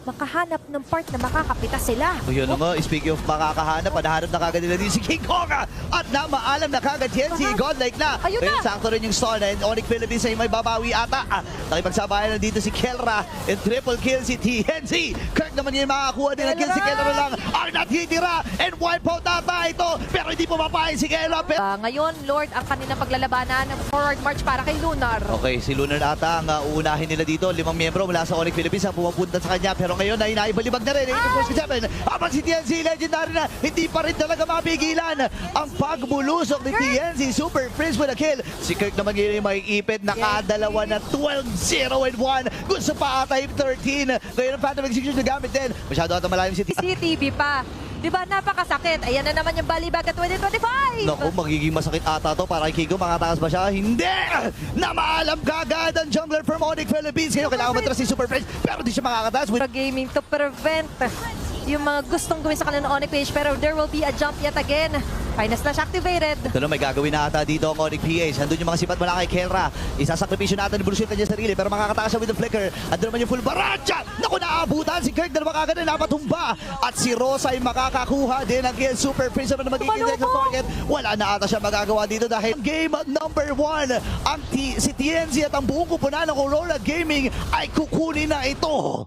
makahanap ng part na makakapitas sila. O yun nga, speaking of makakahanap, panahanap na kagad nila din si King Kong at namaalam na kagad yan si Godlike na. Ayun na. Pero sakto rin yung stun and Onyx Philippines ay may babawi ata. Nakipagsabayan na dito si Kelra and triple kill si TNC. Kirk naman yung makakuha din ng kill si Kelra lang ang natitira and wipe out ata ito pero hindi pumapayag si Kelra. Ngayon, Lord, ang kanilang paglalabanan ng forward march para kay Lunar. Okay, si Lunar ata ang uunahin nila dito. 5 miyembro mula sa Onyx Philippines ang pumapunta sa kanya pero ngayon ay naibalibag na rin. 847. Habang si TNC Legendary na hindi pa rin talaga mapigilan ang pagbulusok ni TNC. Super Prince with a kill. Si Kirk naman ngayon may ipit. Nakadalawa na 12-0-1. Gusto pa ata yung 13. Ngayon ang Phantom Execution na gamit din. Masyado ata malalim si TNC. CCTV pa. Diba, napakasakit. Ayan na naman yung balibag at 2025. Naku, magiging masakit ata to para kay Kigo. Makatakas ba siya? Hindi! Namaalam kagad ang jungler from Onyx Philippines. Ngayon kailangan matras si Super Prince pero di siya makakatas. Pro Gaming to prevent yung mga gustong gawin sa kanilang Onyx page, pero there will be a jump yet again. Finest Slash activated. Ito na, may gagawin na ata dito ang Onyx PH. Andun yung mga sipat mula kay Kelra. Isasakripisyo natin ni Bruceta niya sarili pero makakatakas siya with the flicker. Andun naman yung full barrage. Naku, naabutan si Kirk na makaganda na napatumba. At si Rosa ay makakakuha din ang kill. Super Prince naman na magiging sa target. Wala na ata siya magagawa dito dahil game number 1 ang si TNC at ang buong kupunan ng Aurora Gaming ay kukunin na ito.